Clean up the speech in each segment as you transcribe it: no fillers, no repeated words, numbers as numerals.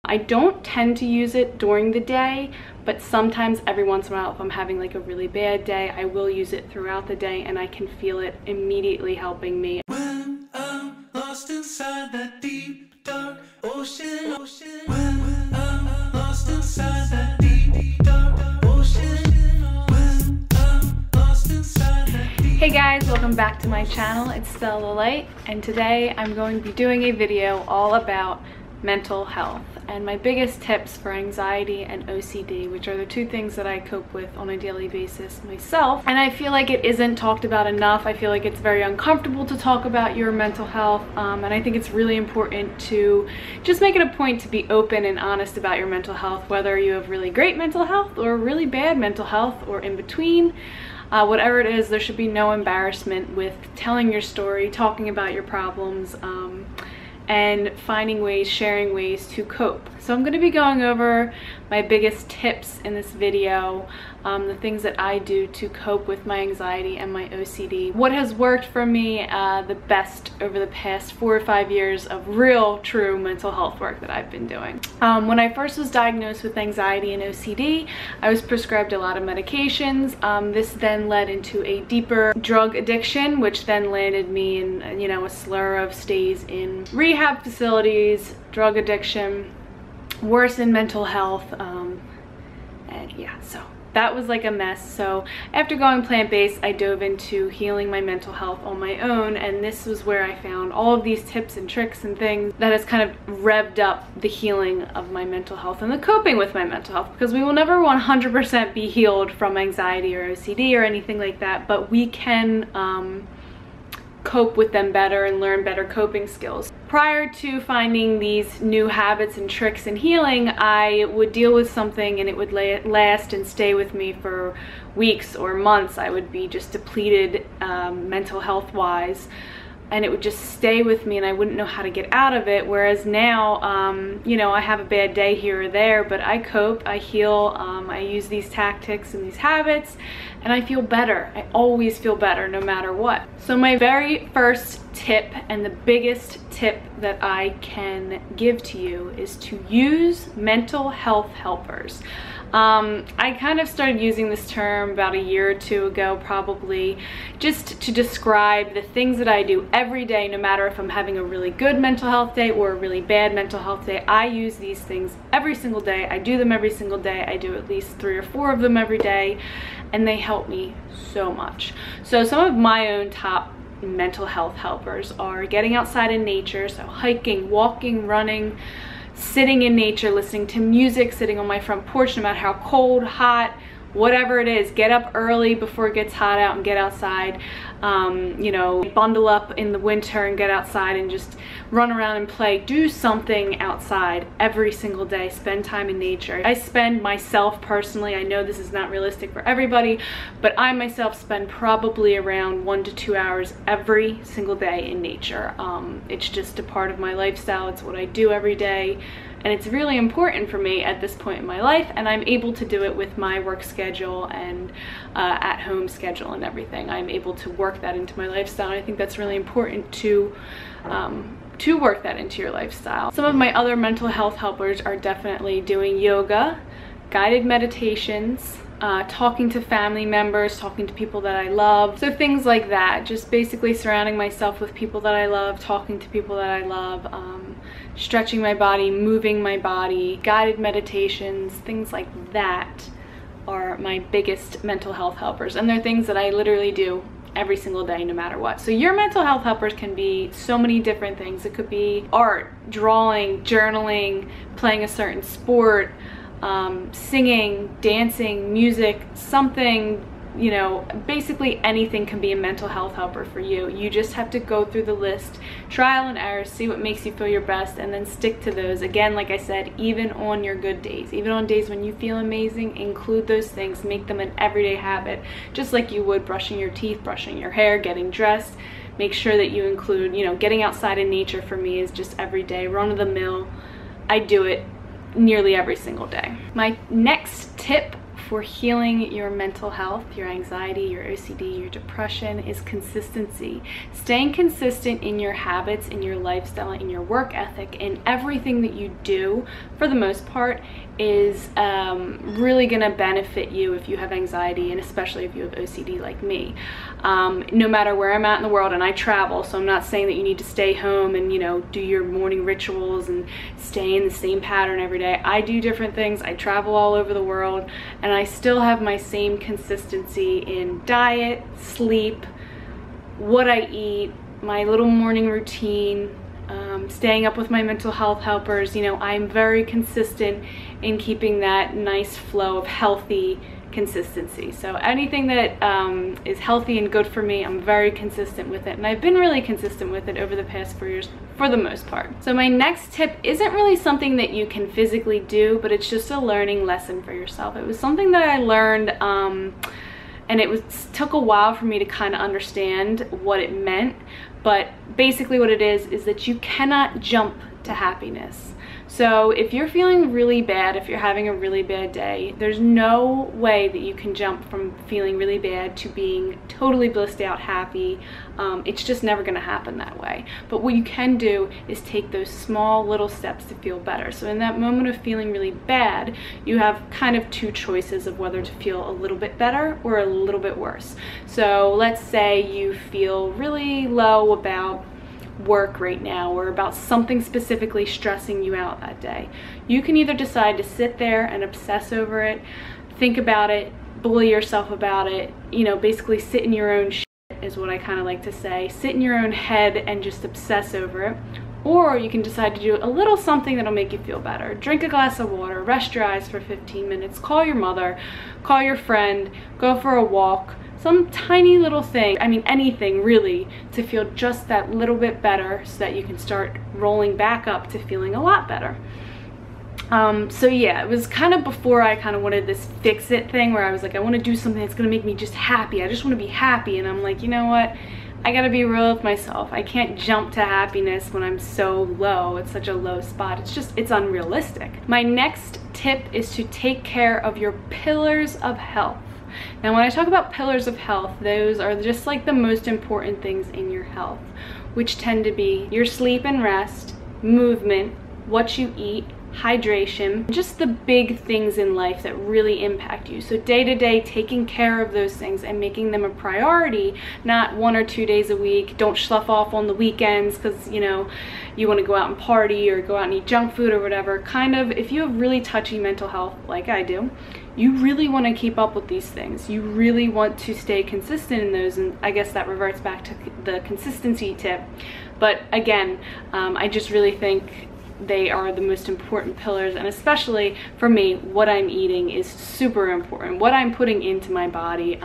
I don't tend to use it during the day, but sometimes every once in a while, if I'm having like a really bad day, I will use it throughout the day and I can feel it immediately helping me. When I'm lost inside that deep dark ocean, when I'm lost inside that deep dark ocean, when I'm lost inside that deep. Hey guys, welcome back to my channel. It's Stella Light, and today I'm going to be doing a video all about mental health and my biggest tips for anxiety and OCD, which are the two things that I cope with on a daily basis myself. And I feel like it isn't talked about enough. I feel like it's very uncomfortable to talk about your mental health, and I think it's really important to just make it a point to be open and honest about your mental health, whether you have really great mental health or really bad mental health or in between. Whatever it is, there should be no embarrassment with telling your story, talking about your problems, and finding ways, sharing ways to cope. So I'm going to be going over my biggest tips in this video, the things that I do to cope with my anxiety and my OCD. What has worked for me the best over the past 4 or 5 years of real, true mental health work that I've been doing. When I first was diagnosed with anxiety and OCD, I was prescribed a lot of medications. This then led into a deeper drug addiction, which then landed me in, a slur of stays in rehab facilities, drug addiction, worsened mental health, and yeah, so that was like a mess. So after going plant-based, I dove into healing my mental health on my own, and this was where I found all of these tips and tricks and things that has kind of revved up the healing of my mental health and the coping with my mental health, because we will never 100% be healed from anxiety or OCD or anything like that, but we can cope with them better and learn better coping skills. Prior to finding these new habits and tricks and healing, I would deal with something and it would last and stay with me for weeks or months. I would be just depleted mental health wise, and it would just stay with me and I wouldn't know how to get out of it. Whereas now, I have a bad day here or there, but I cope, I heal, I use these tactics and these habits, and I feel better. I always feel better no matter what. So my very first tip and the biggest tip that I can give to you is to use mental health helpers. I kind of started using this term about a year or two ago, probably, just to describe the things that I do every day, no matter if I'm having a really good mental health day or a really bad mental health day. I use these things every single day. I do them every single day. I do at least 3 or 4 of them every day, and they help me so much. So some of my own top mental health helpers are getting outside in nature, so hiking, walking, running, sitting in nature, listening to music, sitting on my front porch, no matter how cold, hot, whatever it is. Get up early before it gets hot out and get outside. Bundle up in the winter and get outside and just run around and play. Do something outside every single day. Spend time in nature. I spend myself personally, I know this is not realistic for everybody, but I myself spend probably around 1 to 2 hours every single day in nature. It's just a part of my lifestyle. It's what I do every day. And it's really important for me at this point in my life, and I'm able to do it with my work schedule and at-home schedule and everything. I'm able to work that into my lifestyle, and I think that's really important to work that into your lifestyle. Some of my other mental health helpers are definitely doing yoga, guided meditations, talking to family members, talking to people that I love. So things like that, just basically surrounding myself with people that I love, talking to people that I love, stretching my body, moving my body, guided meditations, things like that are my biggest mental health helpers. And they're things that I literally do every single day, no matter what. So your mental health helpers can be so many different things. It could be art, drawing, journaling, playing a certain sport, singing, dancing, music, something, basically anything can be a mental health helper for you. You just have to go through the list, trial and error, see what makes you feel your best, and then stick to those. Again, like I said, even on your good days, even on days when you feel amazing, include those things, make them an everyday habit, just like you would brushing your teeth, brushing your hair, getting dressed. Make sure that you include, getting outside in nature for me is just every day, run of the mill. I do it nearly every single day. My next tip for healing your mental health, your anxiety, your OCD, your depression is consistency. Staying consistent in your habits, in your lifestyle, in your work ethic, in everything that you do, for the most part, is really gonna benefit you if you have anxiety, and especially if you have OCD like me. No matter where I'm at in the world, and I travel, so I'm not saying that you need to stay home and, you know, do your morning rituals and stay in the same pattern every day. I do different things. I travel all over the world, and I still have my same consistency in diet, sleep, what I eat, my little morning routine, staying up with my mental health helpers. You know, I'm very consistent in keeping that nice flow of healthy consistency. So anything that is healthy and good for me, I'm very consistent with it, and I've been really consistent with it over the past 4 years for the most part. So my next tip isn't really something that you can physically do, but it's just a learning lesson for yourself. It was something that I learned, and it took a while for me to kind of understand what it meant, but basically what it is that you cannot jump to happiness. So if you're feeling really bad, if you're having a really bad day, there's no way that you can jump from feeling really bad to being totally blissed out happy. It's just never going to happen that way. But what you can do is take those small little steps to feel better. So in that moment of feeling really bad, you have kind of two choices of whether to feel a little bit better or a little bit worse. So let's say you feel really low about work right now, or about something specifically stressing you out that day. You can either decide to sit there and obsess over it, think about it, bully yourself about it, you know, basically sit in your own shit is what I kind of like to say. Sit in your own head and just obsess over it. Or you can decide to do a little something that'll make you feel better. Drink a glass of water, rest your eyes for 15 minutes, call your mother, call your friend, go for a walk, some tiny little thing, I mean anything really, to feel just that little bit better so that you can start rolling back up to feeling a lot better. So yeah, it was kind of before I kind of wanted this fix it thing where I was like, I want to do something that's going to make me just happy. I just want to be happy. And I'm like, you know what? I gotta be real with myself. I can't jump to happiness when I'm so low. It's such a low spot. It's unrealistic. My next tip is to take care of your pillars of health. Now, when I talk about pillars of health, those are just like the most important things in your health, which tend to be your sleep and rest, movement, what you eat, hydration, just the big things in life that really impact you. So day to day, taking care of those things and making them a priority, not 1 or 2 days a week. Don't slough off on the weekends because, you know, you want to go out and party or go out and eat junk food or whatever. Kind of, if you have really touchy mental health like I do, you really want to keep up with these things. You really want to stay consistent in those, and I guess that reverts back to the consistency tip. But again, I just really think they are the most important pillars, and especially for me, what I'm eating is super important. What I'm putting into my body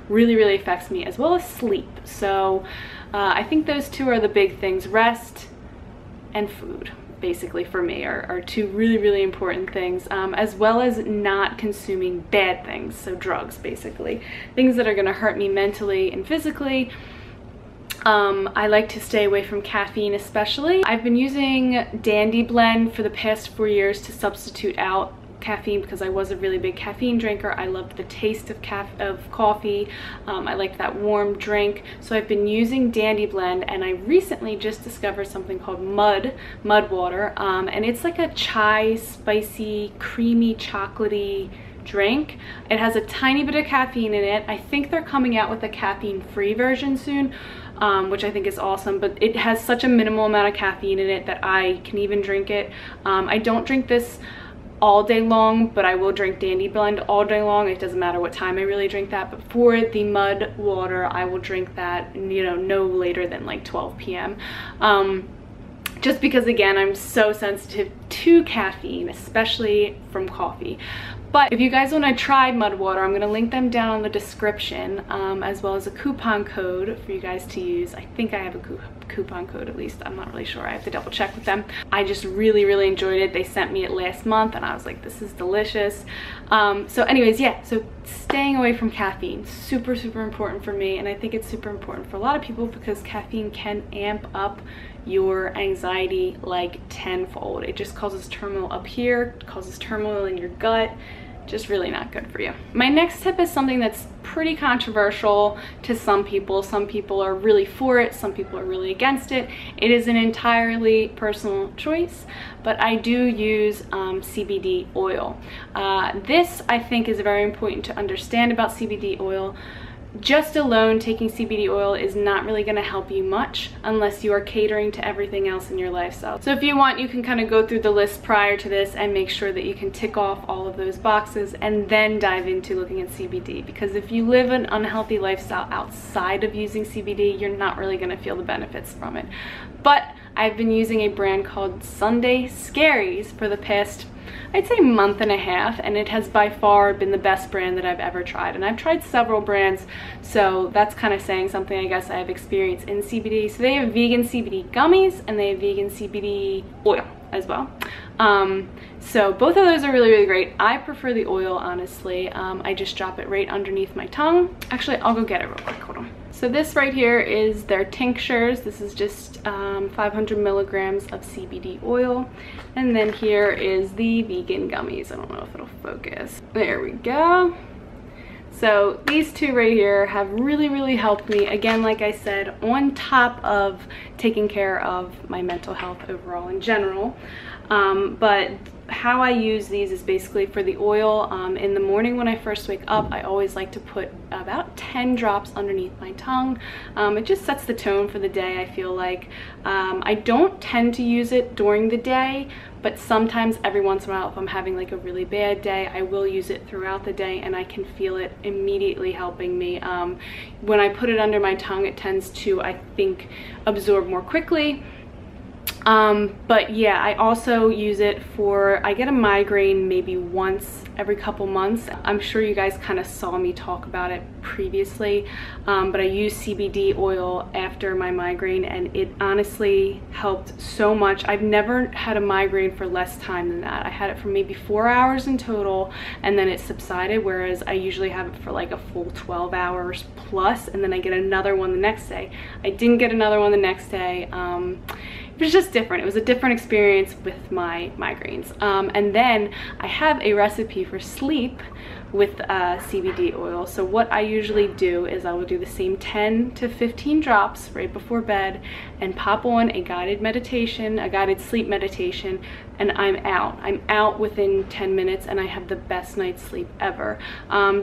really affects me, as well as sleep. So I think those two are the big things. Rest and food, basically, for me, are two really important things, as well as not consuming bad things. So drugs, basically, things that are going to hurt me mentally and physically. I like to stay away from caffeine, especially. I've been using Dandy Blend for the past 4 years to substitute out caffeine because I was a really big caffeine drinker. I loved the taste of coffee. I liked that warm drink. So I've been using Dandy Blend, and I recently just discovered something called mud water, and it's like a chai, spicy, creamy, chocolatey drink. It has a tiny bit of caffeine in it. I think they're coming out with a caffeine-free version soon, which I think is awesome, but it has such a minimal amount of caffeine in it that I can even drink it. I don't drink this all day long, but I will drink Dandy Blend all day long. It doesn't matter what time I really drink that, but for the mud water, I will drink that, you know, no later than like 12 p.m. Just because, again, I'm so sensitive to caffeine, especially from coffee. But if you guys want to try mud water, I'm going to link them down in the description, as well as a coupon code for you guys to use. I think I have a coupon code, at least. I'm not really sure. I have to double check with them. I just really enjoyed it. They sent me it last month, and I was like, this is delicious. So anyways, yeah, so staying away from caffeine, super important for me, and I think it's super important for a lot of people because caffeine can amp up your anxiety like tenfold. It just causes turmoil up here, causes turmoil in your gut, just really not good for you. My next tip is something that's pretty controversial to some people. Some people are really for it, some people are really against it. It is an entirely personal choice, but I do use CBD oil. This I think is very important to understand about CBD oil. Just alone taking CBD oil is not really going to help you much unless you are catering to everything else in your lifestyle. So if you want, you can kind of go through the list prior to this and make sure that you can tick off all of those boxes and then dive into looking at CBD, because if you live an unhealthy lifestyle outside of using CBD, you're not really going to feel the benefits from it. But I've been using a brand called Sunday Scaries for the past, I'd say, month and a half, and it has by far been the best brand that I've ever tried. And I've tried several brands, so that's kind of saying something. I guess I have experience in CBD. So they have vegan CBD gummies and they have vegan CBD oil as well. So both of those are really, really great. I prefer the oil, honestly. I just drop it right underneath my tongue. Actually, I'll go get it real quick. Hold on. So this right here is their tinctures. This is just 500 milligrams of CBD oil. And then here is the vegan gummies. I don't know if it'll focus. There we go. So these two right here have really, really helped me. Again, like I said, on top of taking care of my mental health overall in general. But how I use these is basically for the oil. In the morning when I first wake up, I always like to put about 10 drops underneath my tongue. It just sets the tone for the day, I feel like. I don't tend to use it during the day, but sometimes every once in a while, if I'm having like a really bad day, I will use it throughout the day and I can feel it immediately helping me. When I put it under my tongue, it tends to, I think, absorb more quickly. But yeah, I also use it for, I get a migraine maybe once every couple months. I'm sure you guys kind of saw me talk about it previously, but I use CBD oil after my migraine and it honestly helped so much. I've never had a migraine for less time than that. I had it for maybe 4 hours in total and then it subsided, whereas I usually have it for like a full 12 hours plus, and then I get another one the next day. I didn't get another one the next day. It was just different. It was a different experience with my migraines. And then I have a recipe for sleep with CBD oil. So what I usually do is I will do the same 10 to 15 drops right before bed and pop on a guided meditation, a guided sleep meditation, and I'm out. I'm out within 10 minutes and I have the best night's sleep ever.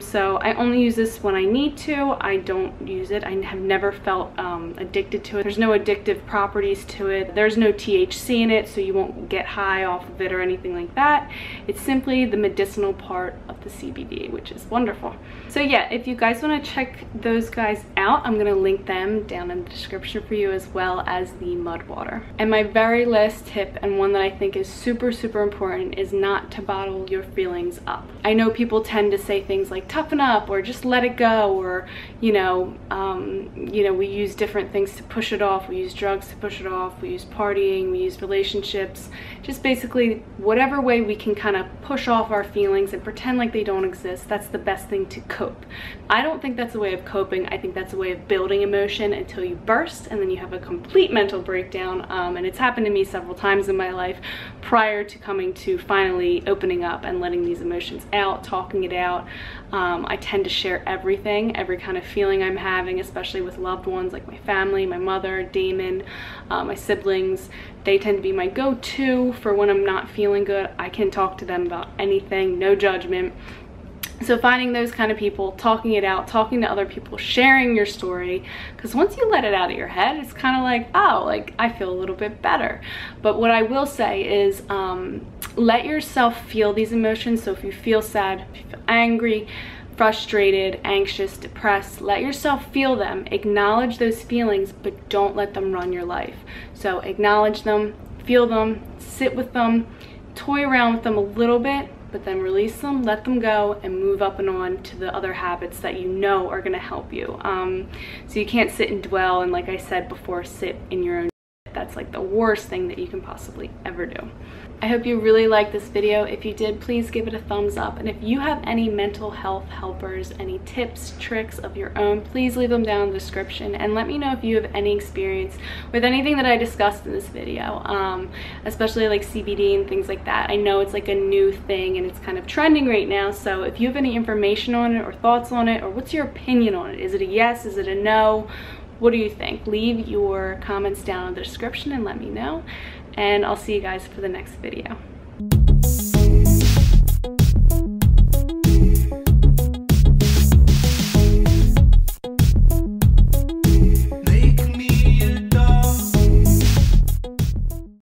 So I only use this when I need to. I don't use it. I have never felt addicted to it. There's no addictive properties to it. There's no THC in it, so you won't get high off of it or anything like that. It's simply the medicinal part of the CBD, which is wonderful. So yeah, if you guys want to check those guys out, I'm going to link them down in the description for you, as well as the mud water. And my very last tip, and one that I think is super, super important, is not to bottle your feelings up. I know people tend to say things like toughen up or just let it go, or you know, we use different things to push it off. We use drugs to push it off. We use partying. We use relationships. Just basically whatever way we can kind of push off our feelings and pretend like they don't exist. That's the best thing to cope. I don't think that's a way of coping. I think that's a way of building emotion until you burst and then you have a complete mental breakdown. And it's happened to me several times in my life prior to coming to finally opening up and letting these emotions out, talking it out. I tend to share everything, every kind of feeling I'm having, especially with loved ones like my family, my mother, Damon, my siblings. They tend to be my go-to for when I'm not feeling good. I can talk to them about anything, no judgment. So finding those kind of people, talking it out, talking to other people, sharing your story, because once you let it out of your head, it's kind of like, oh, like I feel a little bit better. But what I will say is let yourself feel these emotions. So if you feel sad, if you feel angry, frustrated, anxious, depressed, let yourself feel them. Acknowledge those feelings, but don't let them run your life. So acknowledge them, feel them, sit with them, toy around with them a little bit, but then release them, let them go, and move up and on to the other habits that you know are going to help you. So you can't sit and dwell and, like I said before, sit in your own. that's like the worst thing that you can possibly ever do. I hope you really liked this video. If you did, please give it a thumbs up. And if you have any mental health helpers, any tips, tricks of your own, please leave them down in the description and let me know if you have any experience with anything that I discussed in this video, especially like CBD and things like that. I know it's like a new thing and it's kind of trending right now, so if you have any information on it or thoughts on it, or what's your opinion on it? Is it a yes? Is it a no? What do you think? Leave your comments down in the description and let me know. And I'll see you guys for the next video.